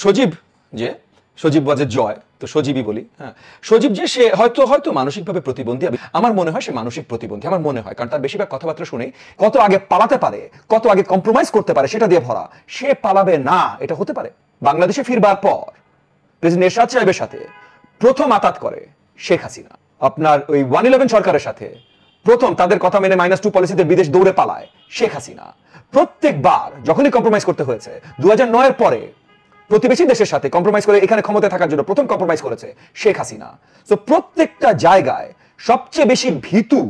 সজীব যে সজীব ওয়াজের জয়, তো সজীবই বলি। হ্যাঁ, সজীব যে সে হয়তো হয়তো মানসিকভাবে প্রতিবন্ধী, আমার মনে হয় সে মানসিক প্রতিবন্ধী, আমার মনে হয়, কারণ তার বেশিরভাগ কথাবার্তা শুনে কত আগে পালাতে পারে, কত আগে কম্প্রোমাইজ করতে পারে সেটা দিয়ে ভরা। সে পালাবে না, এটা হতে পারে? বাংলাদেশে ফিরবার পর প্রেসিডেন্ট এরশাদ সাহেবের সাথে প্রথম আতাত করে শেখ হাসিনা। আপনার ওই 111 সরকারের সাথে প্রথম তাদের কথা মেনে -2 পলিসিতে বিদেশ দৌড়ে পালায় শেখ হাসিনা। প্রত্যেকবার যখনই কম্প্রোমাইজ করতে হয়েছে, 2009-এর পরে প্রতিবেশী দেশের সাথে কম্প্রোমাইজ করে এখানে ক্ষমতায় থাকার জন্য প্রথম কম্প্রোমাইজ করেছে শেখ হাসিনা। তো প্রত্যেকটা জায়গায় সবচেয়ে বেশি ভীতু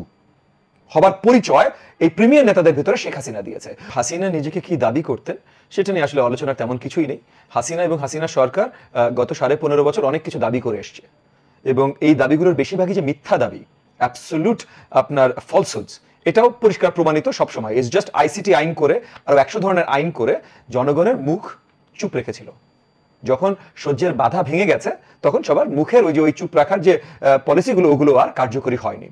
হবার পরিচয় এই প্রিমিয়ার নেতাদের ভিতরে শেখ হাসিনা দিয়েছে। হাসিনা নিজেকে কি দাবি করতেন সেটা নিয়ে আসলে আলোচনার তেমন কিছুই নেই। হাসিনা এবং হাসিনা সরকার গত 15.5 বছর অনেক কিছু দাবি করে এসছে, এবং এই দাবিগুলোর বেশিরভাগই যে মিথ্যা দাবি, অ্যাবসলিউট আপনার ফলসহুডস, এটাও পরিষ্কার প্রমাণিত সবসময়। ইটস জাস্ট আইসিটি আইন করে আর 100 ধরনের আইন করে জনগণের মুখ চুপ রেখেছিল। যখন সহ্যের বাধা ভেঙে গেছে তখন সবার মুখের ওই চুপ রাখার যে পলিসিগুলো ওগুলো আর কার্যকরী হয়নি।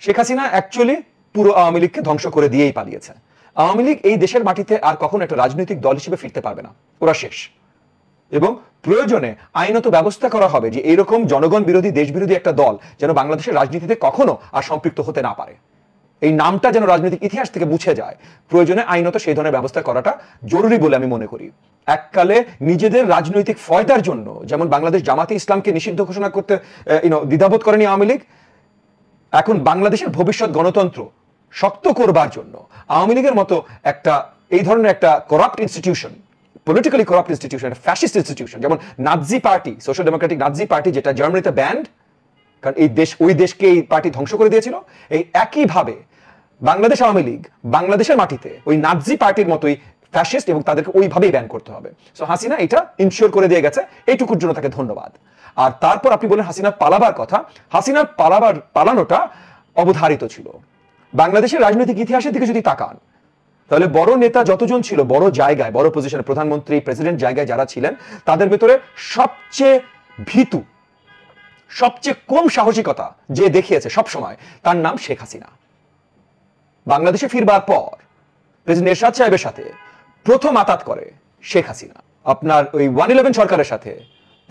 শেখ হাসিনা অ্যাকচুয়ালি পুরো আওয়ামী লীগকে ধ্বংস করে দিয়েই পালিয়েছে। আওয়ামী লীগ এই দেশের মাটিতে আর কখনো একটা রাজনৈতিক দল হিসেবে ফিরতে পারবে না, ওরা শেষ। এবং প্রয়োজনে আইনত ব্যবস্থা করা হবে যে এইরকম জনগণ বিরোধী, দেশ বিরোধী একটা দল যেন বাংলাদেশের রাজনীতিতে কখনো আর সম্পৃক্ত হতে না পারে, এই নামটা যেন রাজনৈতিক ইতিহাস থেকে মুছে যায়। প্রয়োজনে আইনত সেই ধরনের ব্যবস্থা করাটা জরুরি বলে আমি মনে করি। এককালে নিজেদের রাজনৈতিক ফয়দার জন্য যেমন বাংলাদেশ জামাতে ইসলামকে নিষিদ্ধ ঘোষণা করতে দ্বিধাবোধ করেনি আওয়ামী লীগ, এখন বাংলাদেশের ভবিষ্যৎ গণতন্ত্র শক্ত করবার জন্য আওয়ামী লীগের মতো একটা এই ধরনের একটা corrupt institution, politically corrupt institution, fascist institution যেমন নাৎজি পার্টি, সোশ্যাল ডেমোক্রেটিক নাৎজি পার্টি, যেটা জার্মানিতে ব্যান্ড, কারণ এই দেশ ওই দেশকে এই পার্টি ধ্বংস করে দিয়েছিল, এই একইভাবে বাংলাদেশ আওয়ামী লীগ বাংলাদেশের মাটিতে ওই নাৎজি পার্টির মতোই ফ্যাসিস্ট, এবং তাদেরকে ওইভাবেই ব্যান করতে হবে। সো হাসিনা এটা ইনশিওর করে দিয়ে গেছে, এইটুকুর জন্য তাকে ধন্যবাদ। আর তারপর আপনি বলেন হাসিনার পালাবার কথা, হাসিনার পালানোটা অবধারিত ছিল। বাংলাদেশের রাজনৈতিক ইতিহাসের দিকে যদি তাকান তাহলে বড় নেতা যতজন ছিল, বড় জায়গায়, বড় পজিশনে, প্রধানমন্ত্রী, প্রেসিডেন্ট জায়গায় যারা ছিলেন, তাদের ভেতরে সবচেয়ে ভীতু, সবচেয়ে কম সাহসিকতা যে দেখিয়েছে সবসময়, তার নাম শেখ হাসিনা। বাংলাদেশে ফিরবার পর প্রেসিডেন্ট এরশাদ সাহেবের সাথে প্রথম আতাত করে শেখ হাসিনা। আপনার ওই 111 সরকারের সাথে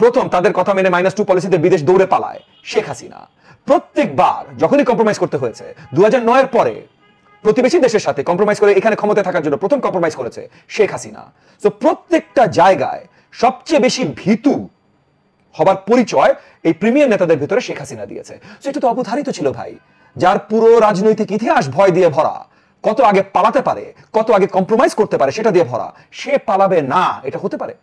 প্রথম তাদের কথা মেনে -2 পলিসিতে বিদেশ দৌড়ে পালায় শেখ হাসিনা। প্রত্যেকবার যখনই কম্প্রোমাইজ করতে হয়েছে, 2009-এর পরে প্রতিবেশী দেশের সাথে কম্প্রোমাইজ করে এখানে ক্ষমতায় থাকার জন্য প্রথম কম্প্রোমাইজ করেছে শেখ হাসিনা। তো প্রত্যেকটা জায়গায় সবচেয়ে বেশি ভীতু হবার পরিচয় এই প্রিমিয়ার নেতাদের ভিতরে শেখ হাসিনা দিয়েছে। তো এটা তো অবধারিত ছিল ভাই, যার পুরো রাজনৈতিক ইতিহাস ভয় দিয়ে ভরা, কত আগে পালাতে পারে, কত আগে কম্প্রোমাইজ করতে পারে সেটা দিয়ে ভরা। সে পালাবে না, এটা হতে পারে?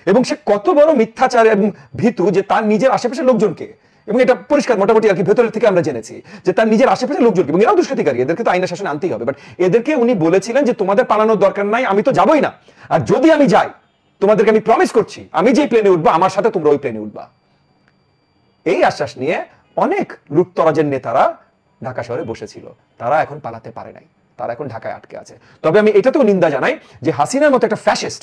এবং সে কত বড় মিথ্যাচার এবং ভীতু যে তার নিজের আশেপাশের লোকজনকে, এবং এটা পরিষ্কার মোটামুটি আর কি ভেতরের থেকে আমরা জেনেছি যে তার নিজের আশেপাশের লোকজনকে, এবং এরাও দুষ্কৃতিকারী, এদেরকে তো আইনের শাসনে আনতেই হবে, বাট এদেরকে উনি বলেছিলেন যে তোমাদের পালানোর দরকার নাই, আমি তো যাবই না, আর যদি আমি যাই তোমাদেরকে আমি প্রমিস করছি আমি যে প্লেনে উঠবো আমার সাথে তোমরা ওই প্লেনে উঠবা। এই আশ্বাস নিয়ে অনেক লুটতরাজের নেতারা ঢাকা শহরে বসেছিল, তারা এখন পালাতে পারে নাই, তারা এখন ঢাকায় আটকে আছে। তবে আমি এটাতেও নিন্দা জানাই যে হাসিনার মতো একটা ফ্যাসিস্ট,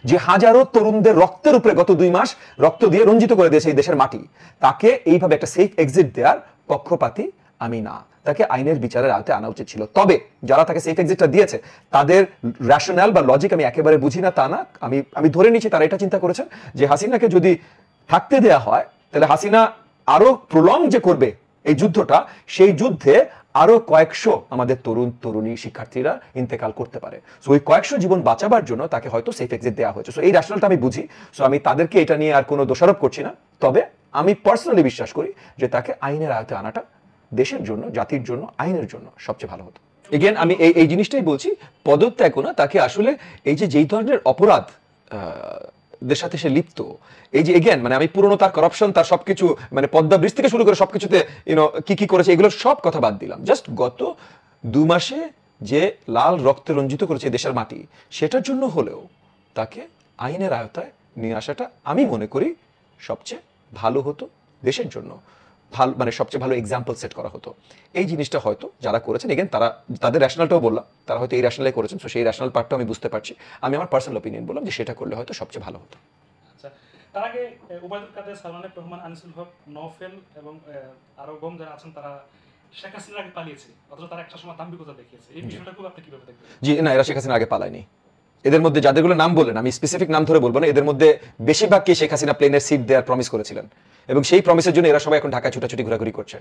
যে হাজারো তরুণদের রক্তের উপরে গত 2 মাস রক্ত দিয়ে রঞ্জিত করে দিয়েছে এই দেশের মাটি, তাকে এইভাবে একটা সেফ এক্সিট দেওয়ার পক্ষপাতী আমি না, তাকে আইনের বিচারের আওতায় আনা উচিত ছিল। তবে যারা তাকে সেফ এক্সিটটা দিয়েছে তাদের রেশনাল বা লজিক আমি একেবারে বুঝি না তা না, আমি ধরে নিচ্ছি তারা এটা চিন্তা করেছেন যে হাসিনাকে যদি থাকতে দেয়া হয় তাহলে হাসিনা আরো প্রলং যে করবে এই যুদ্ধটা, সেই যুদ্ধে আরো কয়েকশো আমাদের তরুণ তরুণী শিক্ষার্থীরা ইন্তেকাল করতে পারে। সো ওই কয়েকশো জীবন বাঁচাবার জন্য তাকে হয়তো সেফ এক্সিট দেওয়া হয়েছে। সো এই রেশনালটা আমি বুঝি। সো আমি তাদেরকে এটা নিয়ে আর কোনো দোষারোপ করছি না, তবে আমি পার্সোনালি বিশ্বাস করি যে তাকে আইনের আওতায় আনাটা দেশের জন্য, জাতির জন্য, আইনের জন্য সবচেয়ে ভালো হতো। এগেন আমি এই জিনিসটাই বলছি, পদত্যাগ না, তাকে আসলে এই যে যেই ধরনের অপরাধ দের সাথে সে লিপ্ত, এই যে এগেন মানে আমি পুরনো তার করাপশন, তার সবকিছু মানে পদ্মা ব্রিজ থেকে শুরু করে সবকিছুতে কি করেছে এগুলোর সব কথা বাদ দিলাম, জাস্ট গত 2 মাসে যে লাল রক্তে রঞ্জিত করেছে দেশের মাটি, সেটার জন্য হলেও তাকে আইনের আওতায় নিয়ে আসাটা আমি মনে করি সবচেয়ে ভালো হতো দেশের জন্য, ভালো মানে সবচেয়ে ভালো এক্সাম্পল সেট করা হতো। এই জিনিসটা হয়তো যারা করেছেন, এগেন তারা তাদের রেশনালটাও বললাম, তারা হয়তো এই রেশনালাই করেছেন, তো সেই রেশনাল পার্টটা আমি বুঝতে পারছি। আমি আমার পার্সোনাল অপিনিয়ন বললাম যে সেটা করলে হয়তো সবচেয়ে ভালো হতো। আচ্ছা, তার আগে ওবায়দুল কাদের, সালমান রহমান, আনিসুল হক, নওফেল এবং আরো গম যারা আছেন তারা শেখ হাসিনার আগে পালিয়েছে, অথচ তারা একটা সময় দাম্ভিকতা দেখিয়েছে, এই বিষয়টা খুব আপনি কিভাবে দেখবেন? জি না, এরা শেখ হাসিনার আগে পালায়নি, এদের মধ্যে যাদেরগুলো নাম বললেন, আমি স্পেসিফিক নাম ধরে বলবো না, এদের মধ্যে বেশিরভাগকে শেখ হাসিনা প্লেনের সিট দেওয়ার প্রমিস করেছিলেন এবং সেই প্রমিসের জন্য এরা সবাই এখন ঢাকায় ছুটাছুটি ঘোরাঘুরি করছে।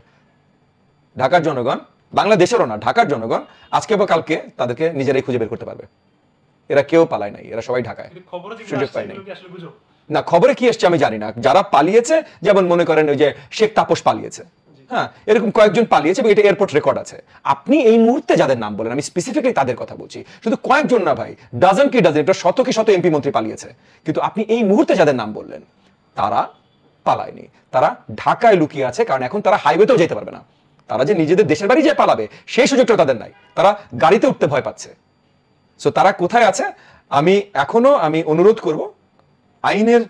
ঢাকার জনগণ, বাংলাদেশেরও না, ঢাকার জনগণ আজকে বা কালকে তাদেরকে নিজেরাই খুঁজে বের করতে পারবে। এরা কেউ পালায় নাই, এরা সবাই ঢাকায়, সুযোগ পায় নাই। না, খবরে কি এসছে আমি জানি না। যারা পালিয়েছে, যেমন মনে করেন ওই যে শেখ তাপস পালিয়েছে, হ্যাঁ, এরকম কয়েকজন পালিয়েছে, এটা এয়ারপোর্ট রেকর্ড আছে। আপনি এই মুহূর্তে যাদের নাম বলেন, আমি স্পেসিফিকলি তাদের কথা বলছি, শুধু কয়েকজন না ভাই, ডাজন কি ডাজন, এটা শত কি শত এমপি মন্ত্রী পালিয়েছে। কিন্তু আপনি এই মুহূর্তে যাদের নাম বললেন তারা পালায়নি, তারা ঢাকায় লুকিয়ে আছে, কারণ এখন তারা হাইওয়েতেও যেতে পারবে না। তারা যে নিজেদের দেশের বাড়ি যে পালাবে সেই সুযোগটা তাদের নাই, তারা গাড়িতে উঠতে ভয় পাচ্ছে। সো তারা কোথায় আছে, আমি অনুরোধ করব আইনের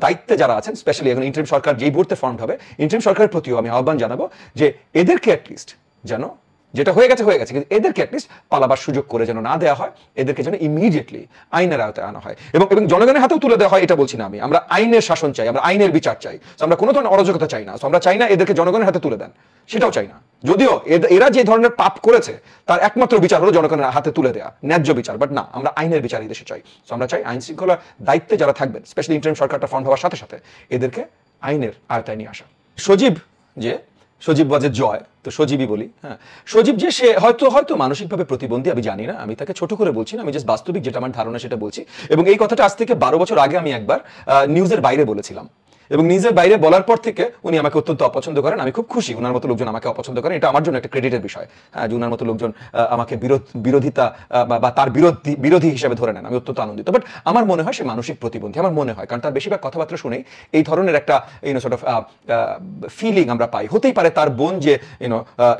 দায়িত্বে যারা আছেন, স্পেশালি এখন ইন্টারিম সরকার যেই মুহূর্তে ফর্মড হবে, ইন্টারিম সরকারের প্রতিও আমি আহ্বান জানাবো যে এদেরকে অ্যাটলিস্ট যেন, যেটা হয়ে গেছে কিন্তু এদেরকে অ্যাটলিস্ট পালাবার সুযোগ করে যেন না দেওয়া হয়, এদেরকে যেন ইমিডিয়েটলি আইনের আওতায় আনা হয় এবং জনগণের হাতেও তুলে দেওয়া হয়। এটা বলছি না আমি, আমরা আইনের শাসন চাই, আমরা আইনের বিচার চাই, আমরা কোনো ধরনের অরাজকতা চাই না। আমরা চাই না এদেরকে জনগণের হাতে তুলে দেন, সেটাও চাই না। যদিও এরা যে ধরনের পাপ করেছে তার একমাত্র বিচার হলো জনগণের হাতে তুলে দেওয়া, ন্যায্য বিচার। বাট না, আমরা আইনের বিচার এই দেশে চাই। আমরা চাই আইন শৃঙ্খলার দায়িত্বে যারা থাকবেন, স্পেশালি ইন্টারিম সরকারটা ফর্ম হওয়ার সাথে সাথে এদেরকে আইনের আওতায় নিয়ে আসা। সজীব ওয়াজেদ জয়, তো সজীবই বলি, হ্যাঁ, সজীব যে সে হয়তো মানসিকভাবে প্রতিবন্ধী, আমি জানি না, আমি তাকে ছোট করে বলছি না, আমি জাস্ট বাস্তবিক যেটা আমার ধারণা সেটা বলছি। এবং এই কথাটা আজ থেকে 12 বছর আগে আমি একবার নিউজের বাইরে বলেছিলাম, এবং নিজের বাইরে বলার পর থেকে উনি আমাকে অত্যন্ত অপছন্দ করেন। আমি খুব খুশি উনার মতো লোকজন আমাকে অপছন্দ করেন, এটা আমার জন্য একটা ক্রেডিটের বিষয়। হ্যাঁ, যে উনার মতো লোকজন আমাকে বিরোধিতা বা তার বিরোধী হিসেবে ধরে নেন, আমি অত্যন্ত আনন্দিত। বাট আমার মনে হয় সে মানসিক প্রতিবন্ধী, আমার মনে হয়, কারণ তার বেশিরভাগ কথাবার্তা শুনেই এই ধরনের একটা ফিলিং আমরা পাই। হতেই পারে তার বোন যে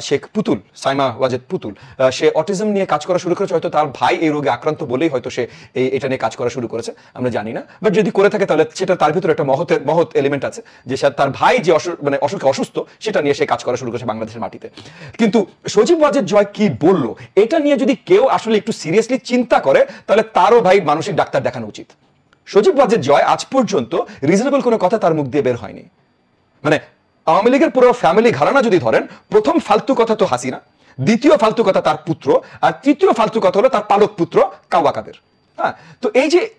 শেখ পুতুল, সাইমা ওয়াজেদ পুতুল, সে অটিজম নিয়ে কাজ করা শুরু করেছে, হয়তো তার ভাই এই রোগে আক্রান্ত বলেই হয়তো সে এটা নিয়ে কাজ করা শুরু করেছে, আমরা জানি না। বাট যদি করে থাকে তাহলে সেটা তার ভিতরে একটা মহৎ এলিমেন্ট আছে, যে তার ভাই যে অসুস্থ সেটা নিয়ে সে কাজ করা শুরু করেছে বাংলাদেশের মাটিতে। কিন্তু সজীব ওয়াজেদ জয় কি বললো, এটা নিয়ে যদি কেউ আসলে একটু সিরিয়াসলি চিন্তা করে, তাহলে তারও ভাই মানসিক ডাক্তার দেখানো উচিত। সজীব ওয়াজেদ জয় আজ পর্যন্ত রিজনেবল কোনো কথা তার মুখ দিয়ে বের হয়নি। মানে আওয়ামী লীগের পুরো ফ্যামিলি ঘরানা যদি ধরেন, প্রথম ফালতু কথা তো হাসিনা, দ্বিতীয় ফালতু কথা তার পুত্র, আর তৃতীয় ফালতু কথা হলো তার পালক পুত্র কাওয়া কাদের। হ্যাঁ, তো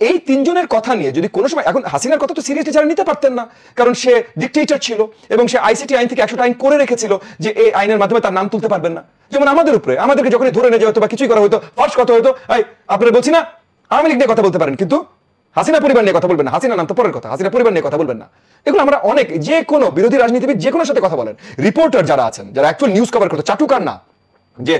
এই তিনজনের কথা নিয়ে যদি কোনো সময়, এখন হাসিনার কথা তো সিরিয়াসলি যারা নিতে পারতেন না, কারণ সে ডিক্টেটর ছিল এবং সে আইসিটি আইন থেকে 100টা আইন করে রেখেছিল যে এই আইনের মাধ্যমে তার নাম তুলতে পারবেন না। যেমন আমাদেরকে যখন ধরে নিয়ে যাওয়া হতো বা কিছুই করা হতো, ফার্স্ট কথা হতো, আপনারা বলছি না আওয়ামী লীগ নিয়ে কথা বলতে পারেন, কিন্তু হাসিনা পরিবার নিয়ে কথা বলবেন না, হাসিনা নাম তো পরের কথা, হাসিনা পরিবার নিয়ে কথা বলবেন না। এগুলো আমরা অনেক, যে কোনো বিরোধী রাজনীতিবিদ যে কোনো সাথে কথা বলেন, রিপোর্টার যারা আছেন, যারা অ্যাকচুয়াল নিউজ কভার করতে, চাটুকার না যে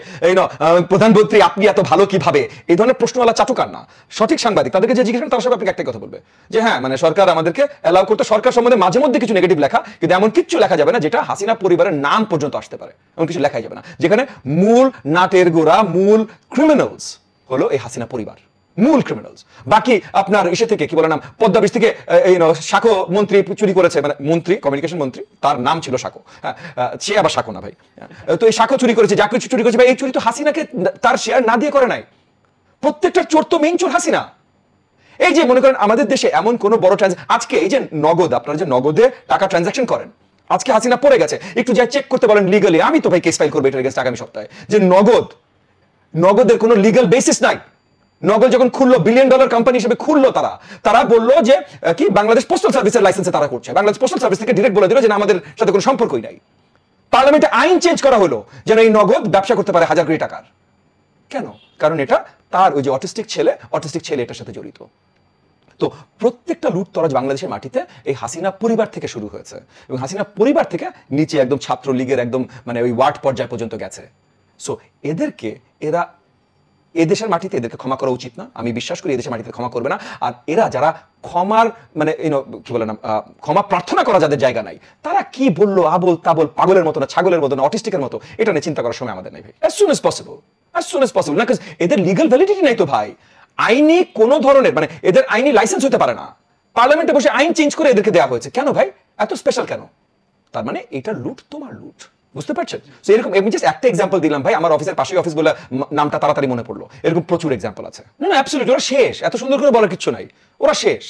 প্রধানমন্ত্রী আপনি এত ভালো কিভাবে, এই ধরনের প্রশ্নওয়ালা চাটুকার না, সঠিক সাংবাদিক, তাদেরকে যে জিজ্ঞেস করেন তার সব আপনাকে একটাই কথা বলবে যে হ্যাঁ, মানে সরকার আমাদেরকে অ্যালাউ করতে, সরকার সম্বন্ধে মাঝে মধ্যে কিছু নেগেটিভ লেখা, কিন্তু এমন কিছু লেখা যাবে না যেটা হাসিনা পরিবারের নাম পর্যন্ত আসতে পারে, এমন কিছু লেখাই যাবে না। যেখানে মূল নাটের গোড়া, মূল ক্রিমিনালস হলো এই হাসিনা পরিবার, মূল ক্রিমিনালস। বাকি আপনার এসে থেকে কি বলে নাম, পদ্মা ব্রিজ থেকে শাকো মন্ত্রী চুরি করেছে, মানে মন্ত্রী, কমিউনিকেশন মন্ত্রী, তার নাম ছিল শাকো, হ্যাঁ, সে আবার শাকো না ভাই, তো এই শাকো চুরি করেছে, যা কিছু চুরি করেছে ভাই, এই চুরি তো হাসিনাকে তার শেয়ার না দিয়ে করে নাই। প্রত্যেকটা চোর তো মেইন চোর হাসিনা। এই যে মনে করেন আমাদের দেশে এমন কোন বড় আজকে এই যে নগদ, আপনারা যে নগদে টাকা ট্রানজাকশন করেন, আজকে হাসিনা পড়ে গেছে, একটু যাই চেক করতে বলেন লিগালি, আমি তো ভাই কেস ফাইল করবো এটার এগেইনস্ট আগামী সপ্তাহে, যে নগদের কোনো লিগাল বেসিস নাই। নগদ যখন খুললো, $1 বিলিয়ন কোম্পানি হিসেবে খুললো, তারা বললো যে কি বাংলাদেশ পোস্টাল সার্ভিসের লাইসেন্সে তারা করছে, বাংলাদেশ পোস্টাল সার্ভিস থেকে ডিরেক্ট বলে দিল যে আমাদের সাথে কোনো সম্পর্কই নাই। পার্লামেন্টে আইন চেঞ্জ করা হলো যেন এই নগদ ব্যবসা করতে পারে হাজার কোটি টাকার। কেন? কারণ এটা তার ওই যে অটিস্টিক ছেলে এটার সাথে জড়িত। তো প্রত্যেকটা লুটতরাজ বাংলাদেশের মাটিতে এই হাসিনা পরিবার থেকে শুরু হয়েছে, এবং হাসিনা পরিবার থেকে নিচে একদম ছাত্রলীগের একদম মানে ওই ওয়ার্ড পর্যায় পর্যন্ত গেছে। সো এদেশের মাটিতে এদেরকে ক্ষমা করা উচিত না, আমি বিশ্বাস করি এদেশের মাটিতে ক্ষমা করবে না। আর এরা যারা ক্ষমার মানে কি বলে না, ক্ষমা প্রার্থনা করা যাদের জায়গা নাই, তারা কি বললো আবল তাবল, পাগলের মতো না, ছাগলের মতো না, অটিস্টিকের মতো, এটা নিয়ে চিন্তা করার সময় আমাদের নাই ভাই। as soon as possible না, এদের লিগাল ভ্যালিডিটি নাই তো ভাই। আইনি কোন ধরনের মানে এদের আইনি লাইসেন্স হতে পারে না। পার্লামেন্টে বসে আইন চেঞ্জ করে এদেরকে দেওয়া হয়েছে, কেন ভাই এত স্পেশাল কেন? তার মানে এটা লুট, তোমার লুট, বুঝতে পারছেন? সো এরকম আমি জাস্ট একটা এক্সাম্পল দিলাম ভাই, আমার অফিসের পাশেই অফিস বলে নামটা তাড়াতাড়ি মনে পড়লো, এরকম প্রচুর এক্সাম্পল আছে। না অ্যাবসলিউটলি ওরা শেষ, এত সুন্দর করে বলার কিছু নাই, ওরা শেষ,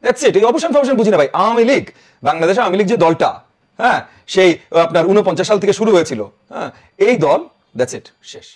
দ্যাটস ইট। এই অবসান বুঝি না ভাই। আওয়ামী লীগ, বাংলাদেশে আওয়ামী লীগ যে দলটা, হ্যাঁ, সেই আপনার 49 সাল থেকে শুরু হয়েছিল, হ্যাঁ, এই দল, দ্যাটস ইট, শেষ।